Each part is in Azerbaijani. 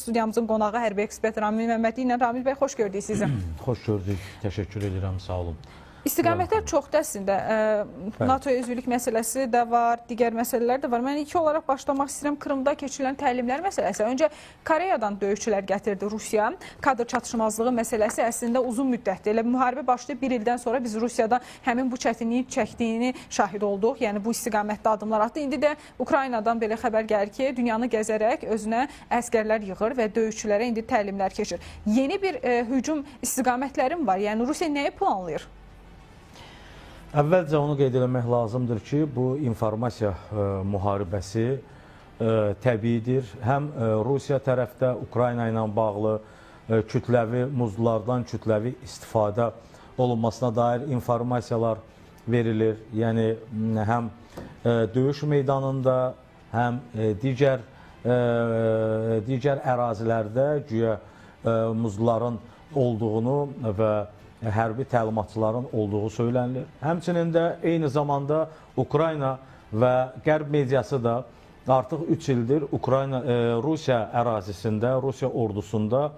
Studiyamızın qonağı hərbi ekspert Ramil Məmmədli ilə. Ramil bəy, xoş gördük sizi. Xoş gördük, təşəkkür edirəm, sağ olun. İstiqamətlər çoxdur əslində. NATO-ya üzvlük məsələsi də var, digər məsələlər də var. Mən ilk olaraq başlamaq istəyirəm Krımda keçirilən təlimlər məsələsi. Öncə Koreyadan döyüşçülər gətirdi Rusiya. Kadr çatışmazlığı məsələsi əslində uzun müddətdir. Elə müharibə başlayıb bir ildən sonra biz Rusiyada həmin bu çətinliyi çəkdiyini şahid olduq. Yəni bu istiqamətdə addımlar atdı. İndi də Ukraynadan belə xəbər gəlir ki, dünyanı gəzərək özünə əskərlər yığır və döyüşçülərə indi təlimlər keçir. Yeni bir hücum istiqamətləri mi var? Yəni Rusiya nəyi planlayır? Əvvəlcə onu qeyd eləmək lazımdır ki, bu informasiya müharibəsi təbiidir. Həm Rusiya tərəfdə Ukrayna ilə bağlı kütləvi muzlardan kütləvi istifadə olunmasına dair informasiyalar verilir. Yəni həm döyüş meydanında, həm digər ərazilərdə güya muzların olduğunu və hərbi təlimatçıların olduğu söylənilir. Həmçinin də eyni zamanda Ukrayna və Qərb mediası da artıq 3 ildir Rusiya ərazisində, Rusiya ordusunda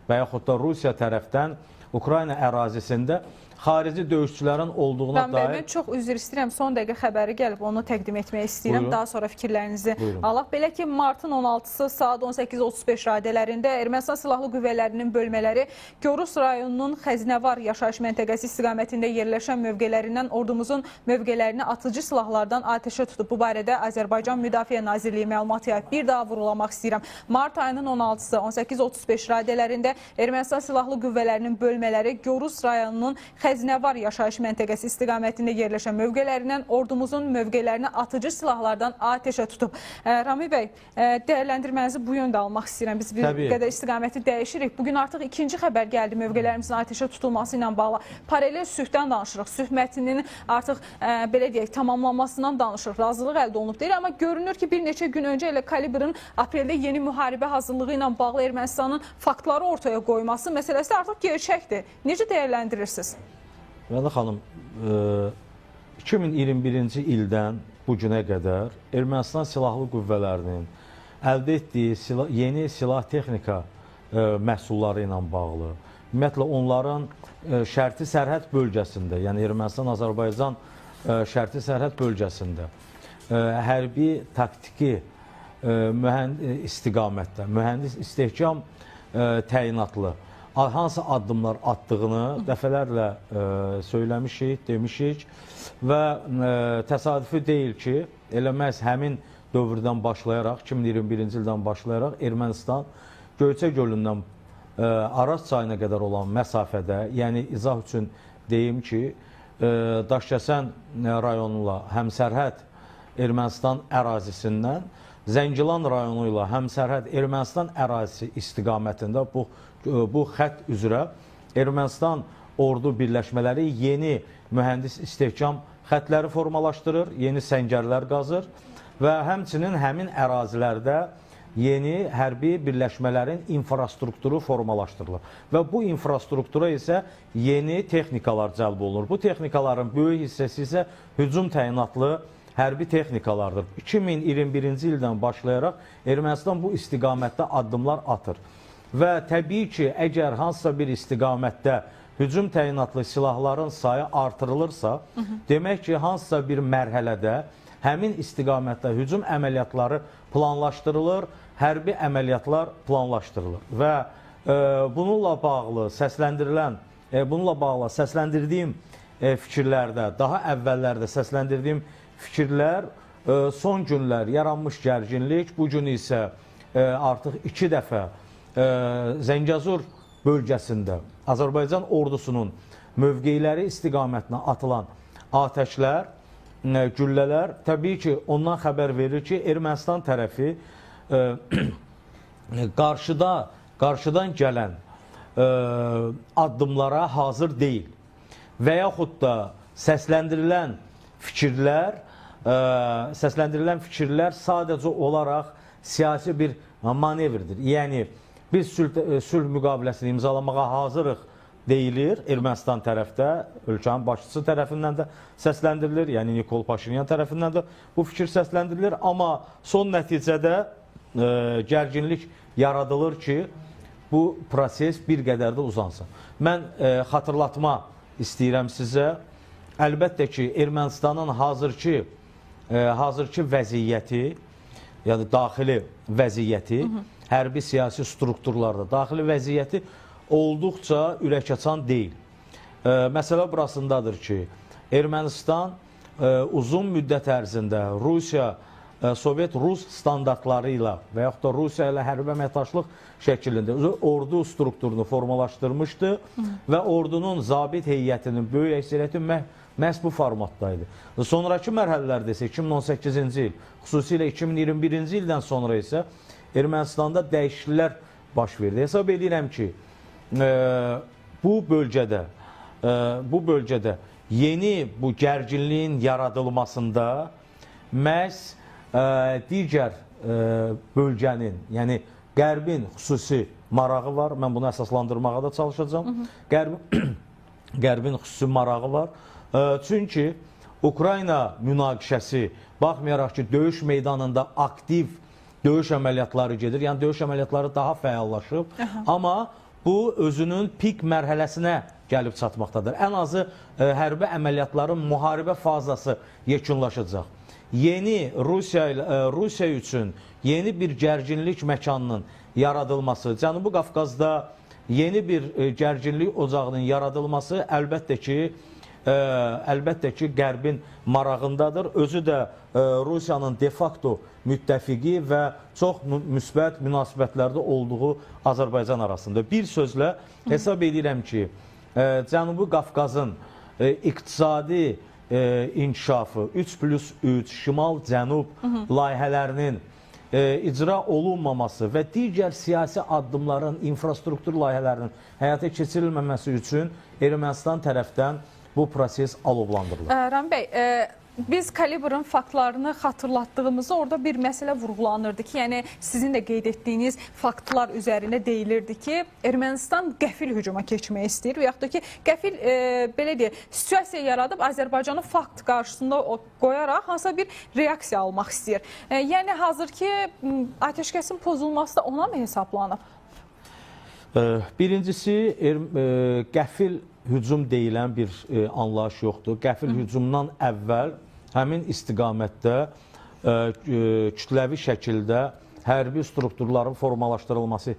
və yaxud da Rusiya tərəfdən Ukrayna ərazisində xarici döyüşçülərin olduğuna dair... Mən çox üzr istəyirəm, son dəqiqə xəbəri gəlib, onu təqdim etmək istəyirəm. Buyurun. Daha sonra fikirlərinizi Buyurun. alaq. Belə ki, martın 16-sı saat 18:35 radələrində Ermənistan Silahlı Qüvvələrinin bölmələri Gorus rayonunun Xəzinəvar yaşayış məntəqəsi istiqamətində yerləşən mövqələrindən ordumuzun mövqələrini atıcı silahlardan atəşə tutub. Bu barədə Azərbaycan Müdafiə Nazirliyi məlumat yayıb. Bir daha vurulamaq istəyirəm. Mart ayının 16-sı 18:35 radələrində Ermənistan Silahlı Qüvvələrinin bölmələri Gorus rayonunun Xəzinəvar yaşayış məntəqəsi istiqamətində yerləşən mövqələrindən ordumuzun mövqələrini atıcı silahlardan atəşə tutub. Ramil bəy, dəyərləndirmənizi bu yöndə almaq istəyirəm. Biz bir qədər istiqaməti dəyişirik. Bugün artıq ikinci xəbər gəldi mövqələrimizin atəşə tutulması ilə bağlı. Paralel sülhdən danışırıq. Sülh mətninin artıq belə deyək, tamamlanmasından danışırıq. Razılıq əldə olunub deyil. Amma görünür ki, bir neçə gün öncə elə Kalibrın apreldə yeni müharibə hazırlığı ilə bağlı Ermənistanın faktları ortaya qoyması məsələsi artıq gerçəkdir. Necə dəyərləndirirsiniz? Məndə xanım, 2021-ci ildən bu günə qədər Ermənistan Silahlı Qüvvələrinin əldə etdiyi yeni silah texnika məhsulları ilə bağlı, ümumiyyətlə onların şərti sərhəd bölgəsində, yəni Ermənistan-Azərbaycan şərti sərhəd bölgəsində hərbi, taktiki istiqamətdə, mühəndis istehkam təyinatlı hansı addımlar attığını dəfələrlə söyləmişik, demişik və təsadüfi deyil ki, elə məhz həmin dövrdən başlayaraq, 2021-ci ildən başlayaraq Ermənistan Göyçə gölündən Araz çayına qədər olan məsafədə, yəni izah üçün deyim ki, Daşkəsən rayonuyla həmsərhəd Ermənistan ərazisindən Zəngilan rayonu ilə həmsərhəd Ermənistan ərazisi istiqamətində bu xətt üzrə Ermənistan ordu birləşmələri yeni mühəndis istehkam xətləri formalaşdırır, yeni səngərlər qazır və həmçinin həmin ərazilərdə yeni hərbi birləşmələrin infrastrukturu formalaşdırılır. Və bu infrastruktura isə yeni texnikalar cəlb olunur. Bu texnikaların böyük hissəsi isə hücum təyinatlı hərbi texnikalardır. 2021-ci ildən başlayaraq Ermənistan bu istiqamətdə addımlar atır. Və təbii ki, əgər hansısa bir istiqamətdə hücum təyinatlı silahların sayı artırılırsa, demək ki, hansısa bir mərhələdə həmin istiqamətdə hücum əməliyyatları planlaşdırılır, hərbi əməliyyatlar planlaşdırılır. Və bununla bağlı səsləndirdiyim fikirlərdə, daha əvvəllərdə səsləndirdiyim fikirlər, son günlər yaranmış gərginlik, bu gün isə artıq 2 dəfə Zəngəzur bölgəsində Azərbaycan ordusunun mövqeləri istiqamətinə atılan atəşlər, güllələr təbii ki, ondan xəbər verir ki, Ermənistan tərəfi qarşıdan gələn addımlara hazır deyil və yaxud da səsləndirilən fikirlər sadəcə olaraq siyasi bir manevrdir. Yəni, biz sülh müqaviləsini imzalamağa hazırıq deyilir Ermənistan tərəfdə, ölkənin başçısı tərəfindən də səsləndirilir, yəni Nikol Paşinyan tərəfindən də bu fikir səsləndirilir. Amma son nəticədə gərginlik yaradılır ki, bu proses bir qədər də uzansın. Mən xatırlatma istəyirəm sizə. Əlbəttə ki, Ermənistanın hazırki vəziyyəti, yəni daxili vəziyyəti, hərbi siyasi strukturlarda daxili vəziyyəti olduqca ürəkaçan deyil. Məsələ burasındadır ki, Ermənistan uzun müddət ərzində Sovet-Rus standartları ilə və yaxud da Rusiya ilə hərbi əməkdaşlıq şəklində ordu strukturunu formalaşdırmışdı və ordunun zabit heyətinin böyük əksəriyyəti məhz bu formatdaydı. Sonraki mərhələlərdə isə 2018-ci il, xüsusilə 2021-ci ildən sonra isə Ermənistanda dəyişikliklər baş verdi. Hesab edirəm ki, bu bölgədə yeni bu gərginliyin yaradılmasında məhz digər bölgənin, yəni Qərbin xüsusi marağı var. Mən bunu əsaslandırmağa da çalışacağam. Qərbin xüsusi marağı var. Çünki Ukrayna münaqişəsi, baxmayaraq ki, döyüş meydanında aktiv döyüş əməliyyatları gedir, yəni döyüş əməliyyatları daha fəallaşıb, amma bu özünün pik mərhələsinə gəlib çatmaqdadır. Ən azı hərbi əməliyyatların müharibə fazası yekunlaşacaq. Yeni Rusiya üçün yeni bir gərginlik məkanının yaradılması, Cənubi Qafqazda yeni bir gərginlik ocağının yaradılması əlbəttə ki, Qərbin marağındadır. Özü də Rusiyanın de facto müttəfiqi və çox müsbət münasibətlərdə olduğu Azərbaycan arasında. Bir sözlə hesab edirəm ki, Cənubi Qafqazın iqtisadi inkişafı, 3+3, şimal-cənub layihələrinin icra olunmaması və digər siyasi addımların, infrastruktur layihələrinin həyata keçirilməməsi üçün Ermənistan tərəfdən bu proses alovlandırılır. Rami bəy, biz kalibrın faktlarını xatırlatdığımızda orada bir məsələ vurğulanırdı ki, yəni sizin də qeyd etdiyiniz faktlar üzərində deyilirdi ki, Ermənistan qəfil hücuma keçmək istəyir və yaxud da ki, qəfil belə deyək, situasiya yaradıb Azərbaycanı fakt qarşısında qoyaraq hansısa bir reaksiya almaq istəyir. Yəni hazırki atəşkəsin pozulması da ona mı hesablanıb? Birincisi, qəfil hücum deyilən bir anlayış yoxdur. Qəfil hücumdan əvvəl həmin istiqamətdə kütləvi şəkildə hərbi strukturların formalaşdırılması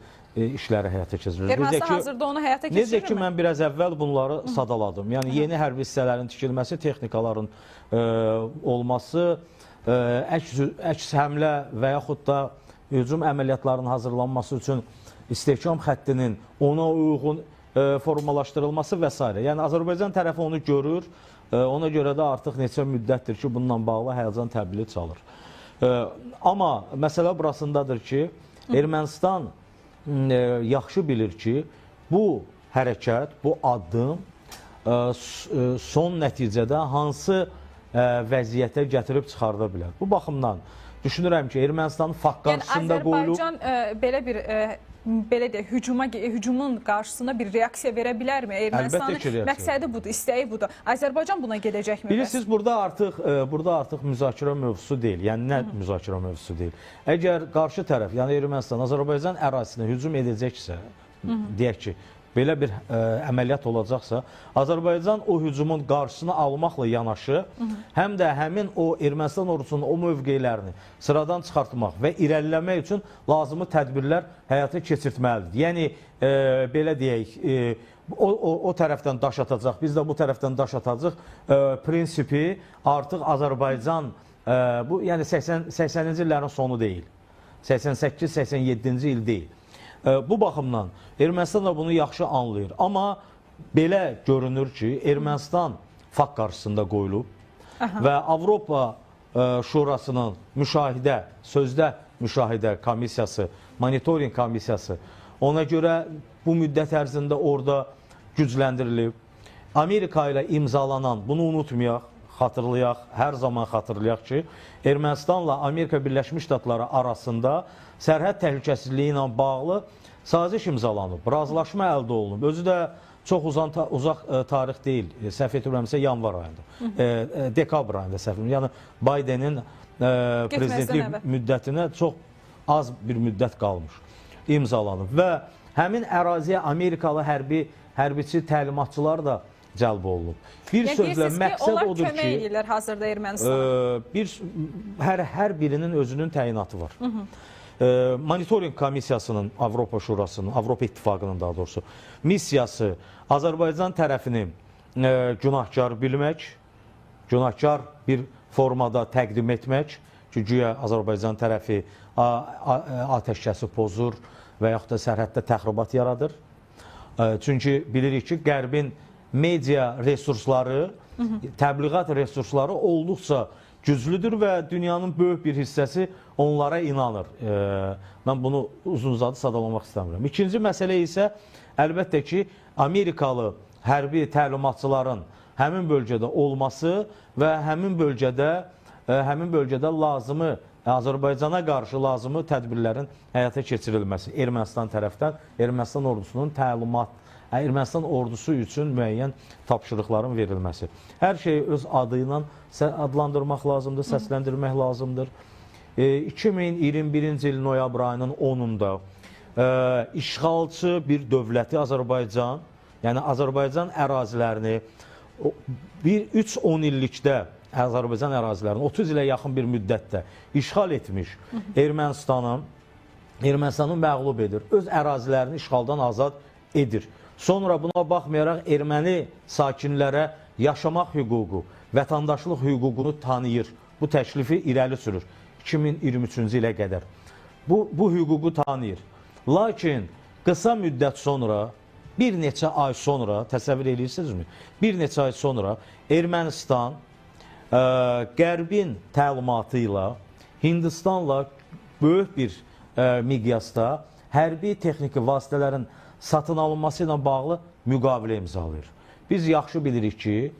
işləri həyata keçirilir. Ermənistan hazırda onu həyata keçirir mi? Necə ki, mən biraz əvvəl bunları sadaladım. Yəni, yeni hərbi hissələrin tikilməsi, texnikaların olması, əks həmlə və yaxud da hücum əməliyyatlarının hazırlanması üçün istehkam xəttinin ona uyğun formalaşdırılması və s. Yəni, Azərbaycan tərəfi onu görür, ona görə də artıq neçə müddətdir ki, bununla bağlı həyəcan təbili çalır. Amma məsələ burasındadır ki, Ermənistan yaxşı bilir ki, bu hərəkət, bu addım son nəticədə hansı vəziyyətə gətirib çıxarda bilər. Bu baxımdan düşünürəm ki, Ermənistanın fakt qarşısında qoyulub... Yəni, Azərbaycan belə deyək, hücumun qarşısında bir reaksiya verə bilərmi? Ermənistanın məqsədi budur, istəyi budur. Azərbaycan buna gedəcəkmi? Bilirsiniz, burada artıq müzakirə mövzusu deyil. Yəni, nə müzakirə mövzusu deyil? Əgər qarşı tərəf, yəni Ermənistan, Azərbaycan ərazisinə hücum edəcəksə, deyək ki, belə bir əməliyyat olacaqsa, Azərbaycan o hücumun qarşısını almaqla yanaşı, həm də həmin o Ermənistan ordusunun o mövqeylərini sıradan çıxartmaq və irəliləmək üçün lazımi tədbirlər həyata keçirtməlidir. Yəni, belə deyək, o tərəfdən daş atacaq, biz də bu tərəfdən daş atacaq prinsipi artıq Azərbaycan, yəni 80-ci illərin sonu deyil, 88-87-ci il deyil. Bu baxımdan Ermənistan da bunu yaxşı anlayır. Amma belə görünür ki, Ermənistan fakt qarşısında qoyulub və Avropa Şurasının sözdə müşahidə komissiyası, monitoring komissiyası ona görə bu müddət ərzində orada gücləndirilib. Amerika ilə imzalanan, bunu unutmayaq, xatırlayaq, hər zaman xatırlayaq ki, Ermənistanla Amerika Birləşmiş Ştatları arasında sərhəd təhlükəsizliyi ilə bağlı saziş imzalanıb, razılaşma əldə olunub. Özü də çox uzaq tarix deyil, səhv etmirəmsə yanvar ayında, dekabr ayında səhv etmirəm. Yəni, Bidenin prezidentlik müddətinə çox az bir müddət qalmış. imzalanıb və həmin əraziyə Amerikalı hərbiçi təlimatçılar da cəlb olunub. Bir sözlə məqsəd odur ki, onlar kömək edirlər hazırda Ermənistana. Hər birinin özünün təyinatı var. Monitoring komissiyasının, Avropa Şurasının, Avropa İttifaqının daha doğrusu missiyası Azərbaycan tərəfini günahkar bilmək, günahkar bir formada təqdim etmək ki, güya Azərbaycan tərəfi atəşkəsi pozur və yaxud da sərhəddə təxribat yaradır. Çünki bilirik ki, Qərbin media resursları, təbliğat resursları olduqca güclüdür və dünyanın böyük bir hissəsi onlara inanır. Mən bunu uzun-uzadı sadalamaq istəmirəm. İkinci məsələ isə əlbəttə ki, Amerikalı hərbi təlimatçıların həmin bölgədə olması və həmin bölgədə lazımı Azərbaycana qarşı lazımı tədbirlərin həyata keçirilməsi Ermənistan tərəfdən, Ermənistan ordusunun Ermənistan ordusu üçün müəyyən tapşırıqların verilməsi. Hər şeyi öz adı ilə adlandırmaq lazımdır, səsləndirmək lazımdır. 2021-ci il noyabr ayının 10-unda işğalçı bir dövləti Azərbaycan, yəni Azərbaycan ərazilərini 3-10 illikdə Azərbaycan ərazilərini 30 ilə yaxın bir müddətdə işğal etmiş Ermənistanı məğlub edir, öz ərazilərini işğaldan azad edir. Sonra buna baxmayaraq erməni sakinlərə yaşamaq hüququ, vətəndaşlıq hüququnu tanıyır. Bu təklifi irəli sürür 2023-cü ilə qədər. Bu hüququ tanıyır. Lakin qısa müddət sonra, bir neçə ay sonra, təsəvvür edirsinizmi? Bir neçə ay sonra Ermənistan Qərbin təlimatı ilə Hindistanla böyük bir miqyasda hərbi texniki vasitələrin satın alınması ilə bağlı müqavilə imzalayır. Biz yaxşı bilirik ki,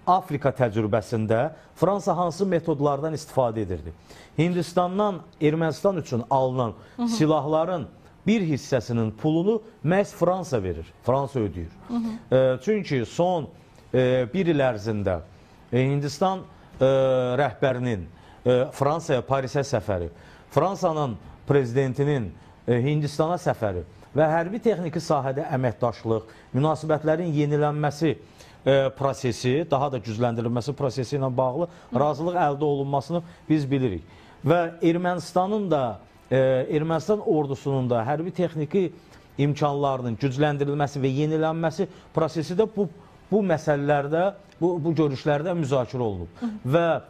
Afrika təcrübəsində Fransa hansı metodlardan istifadə edirdi? Hindistandan Ermənistan üçün alınan silahların bir hissəsinin pulunu məhz Fransa verir, Fransa ödəyir. Çünki son bir il ərzində Hindistan rəhbərinin Fransaya, Parisə səfəri, Fransanın prezidentinin Hindistana səfəri və hərbi texniki sahədə əməkdaşlıq, münasibətlərin yenilənməsi prosesi, daha da gücləndirilməsi prosesi ilə bağlı razılıq əldə olunmasını biz bilirik. Və Ermənistan ordusunun da hərbi texniki imkanlarının gücləndirilməsi və yenilənməsi prosesi də bu məsələlərdə, bu görüşlərdə müzakirə olunub. Və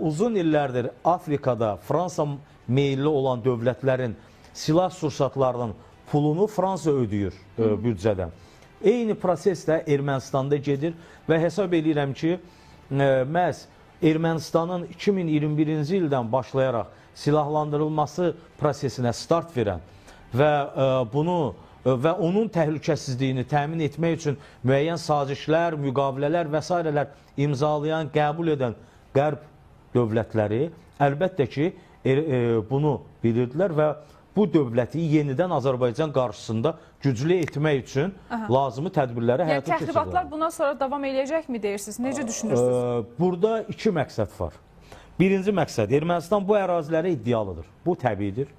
uzun illərdir Afrikada Fransa meyilli olan dövlətlərin silah sursatlarının pulunu Fransa ödəyir büdcədən. Eyni proses də Ermənistanda gedir və hesab edirəm ki, məhz Ermənistanın 2021-ci ildən başlayaraq silahlandırılması prosesinə start verən və onun təhlükəsizliyini təmin etmək üçün müəyyən sazişlər, müqavilələr və s. imzalayan, qəbul edən Qərb dövlətləri əlbəttə ki, bunu bilirdilər və bu dövləti yenidən Azərbaycan qarşısında güclü etmək üçün lazımı tədbirləri həyata keçirirlər. Yəni təxribatlar bundan sonra davam eləyəcəkmi deyirsiniz? Necə düşünürsünüz? Burada iki məqsəd var. Birinci məqsəd, Ermənistan bu ərazilərə iddialıdır. Bu təbiidir.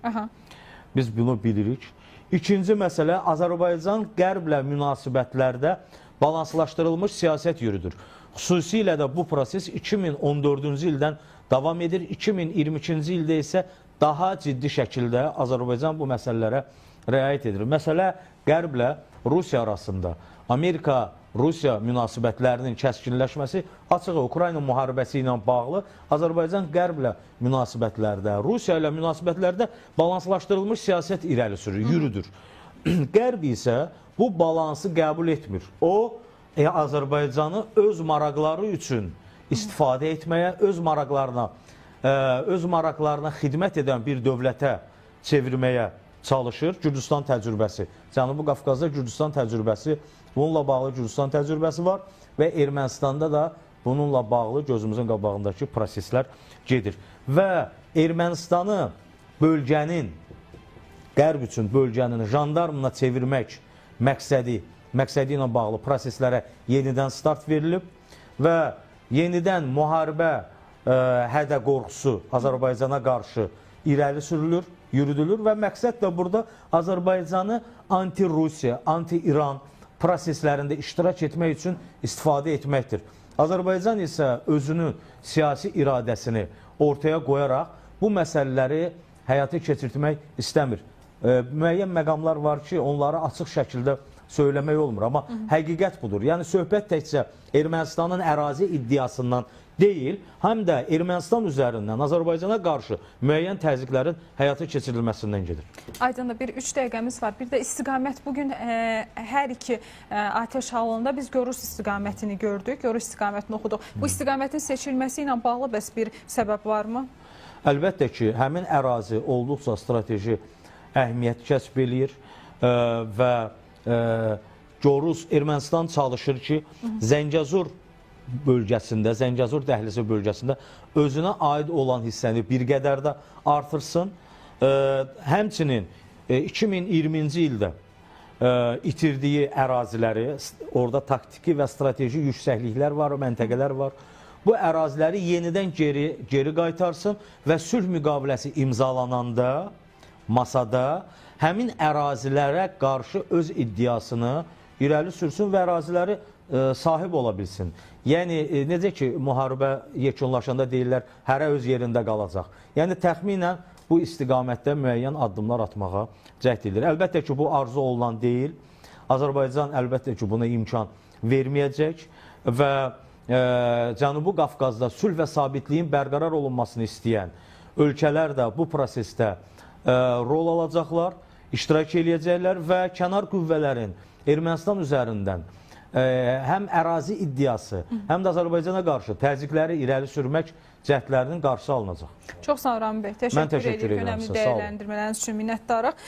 Biz bunu bilirik. İkinci məsələ, Azərbaycan Qərblə münasibətlərdə balanslaşdırılmış siyasət yürüdür. Xüsusilə də bu proses 2014-cü ildən davam edir. 2022-ci ildə isə daha ciddi şəkildə Azərbaycan bu məsələlərə riayət edir. Məsələ Qərblə Rusiya arasında Amerika-Rusiya münasibətlərinin kəskinləşməsi açığı Ukrayna müharibəsi ilə bağlı Azərbaycan Qərblə münasibətlərdə, Rusiya ilə münasibətlərdə balanslaşdırılmış siyasət irəli sürür, yürüdür. Qərb isə bu balansı qəbul etmir. O, Azərbaycanı öz maraqları üçün istifadə etməyə, öz maraqlarına xidmət edən bir dövlətə çevirməyə çalışır. Gürcüstan təcrübəsi, Cənubi Qafqazda Gürcüstan təcrübəsi, bununla bağlı Gürcüstan təcrübəsi var və Ermənistanda da bununla bağlı gözümüzün qabağındakı proseslər gedir. Və Ermənistanı bölgənin, Qərb üçün bölgənin jandarmına çevirmək məqsədi ilə bağlı proseslərə yenidən start verilib və yenidən müharibə hədə qorxusu Azərbaycana qarşı irəli sürülür. yürüdülür və məqsəd də burada Azərbaycanı anti-Rusiya, anti-İran proseslərində iştirak etmək üçün istifadə etməkdir. Azərbaycan isə özünün siyasi iradəsini ortaya qoyaraq bu məsələləri həyata keçirtmək istəmir. Müəyyən məqamlar var ki, onları açıq şəkildə söyləmək olmur, amma həqiqət budur. Yəni, söhbət təkcə Ermənistanın ərazi iddiasından deyil, həm də Ermənistan üzərindən Azərbaycana qarşı müəyyən təzyiqlərin həyata keçirilməsindən gedir. Aydındır, bir 3 dəqiqəmiz var. Bir də istiqamət bugün hər iki atəş halında biz Gorus istiqamətini gördük, Gorus istiqamətini oxuduq. Bu istiqamətin seçilməsi ilə bağlı bəs bir səbəb varmı? Əlbəttə ki, həmin ərazi olduqca strateji əhəmiyyət kəsb eləyir və Gorus Ermənistan çalışır ki, Zəngəzur bölgəsində, Zəngəzur dəhlizi bölgəsində özünə aid olan hissəni bir qədər də artırsın. Həmçinin 2020-ci ildə itirdiyi əraziləri, orada taktiki və strateji yüksəkliklər var, məntəqələr var. Bu əraziləri yenidən geri qaytarsın və sülh müqaviləsi imzalananda masada həmin ərazilərə qarşı öz iddiasını irəli sürsün və əraziləri sahib ola bilsin. Yəni, necə ki, müharibə yekunlaşanda deyirlər, hərə öz yerində qalacaq. Yəni, təxminən bu istiqamətdə müəyyən addımlar atmağa cəhd edilir. Əlbəttə ki, bu arzu olunan deyil. Azərbaycan əlbəttə ki, buna imkan verməyəcək və Cənubi Qafqazda sülh və sabitliyin bərqərar olunmasını istəyən ölkələr də bu prosesdə rol alacaqlar, iştirak edəcəklər və kənar qüvvələrin Ermənistan üzərindən həm ərazi iddiası, həm də Azərbaycana qarşı təzyiqləri irəli sürmək cəhdlərinin qarşısı alınacaq. Çox sağ olun, Rami bəy. Təşəkkür edirik. Önəmli dəyərləndirmələriniz üçün minnətdarıq.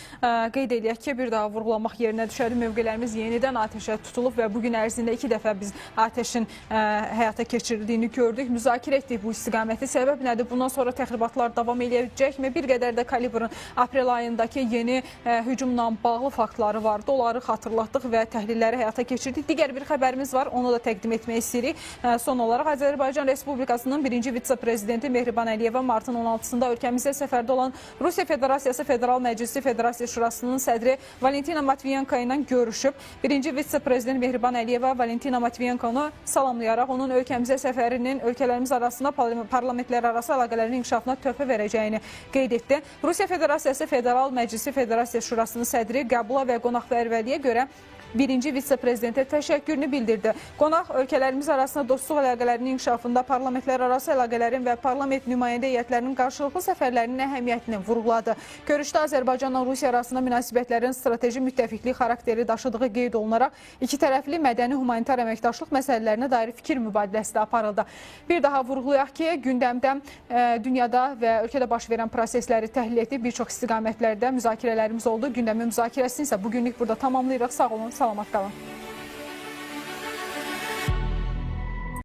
Qeyd edək ki, bir daha vurğulamaq yerinə düşərdi. Mövqelərimiz yenidən atəşə tutulub və bugün ərzində 2 dəfə biz atəşin həyata keçirildiyini gördük. Müzakirə etdik bu istiqaməti. Səbəb nədir? Bundan sonra təxribatlar davam edəcəkmi? Bir qədər də kalibrın aprel ayındakı yeni hücumla bağlı faktları vardı. Onları xatırlatdıq və təhlilləri həyata keçirdik. Digər bir xəbərimiz var. Onu da təqdim etmək istəyirik. Son olaraq Azərbaycan Respublikasının 1-ci vitse-prezidenti Mehriban Əliyeva martın 16-sında ölkəmizdə səfərdə olan Rusiya Federasiyası Federal Məclisi Federasiya Şurasının sədri Valentina Matviyenko ilə görüşüb. 1-ci vitse-prezident Mehriban Əliyeva Valentina Matviyenkonu salamlayaraq onun ölkəmizə səfərinin ölkələrimiz arasında parlamentlər arası əlaqələrin inkişafına töhfə verəcəyini qeyd etdi. Rusiya Federasiyası Federal Məclisi Federasiya Şurasının sədri qəbula və qonaqpərvərliyə görə 1-ci vitse-prezidentə təşəkkürünü bildirdi. Qonaq ölkələrimiz arasında dostluq əlaqələrinin inkişafında parlamentlər arası əlaqələrin və parlament nümayəndə heyətlərinin qarşılıqlı səfərlərinin əhəmiyyətini vurğuladı. Görüşdə Azərbaycanla Rusiya arasında münasibətlərin strateji müttəfiqlik xarakteri daşıdığı qeyd olunaraq iki tərəfli mədəni humanitar əməkdaşlıq məsələlərinə dair fikir mübadiləsi də aparıldı. Bir daha vurğulayaq ki, gündəmdə dünyada və ölkədə baş verən prosesləri təhlil etdik. Bir çox istiqamətlərdə müzakirələrimiz oldu. Gündəmin müzakirəsini isə bugünlük burada tamamlayırıq. Sağ olun, salamat qalın.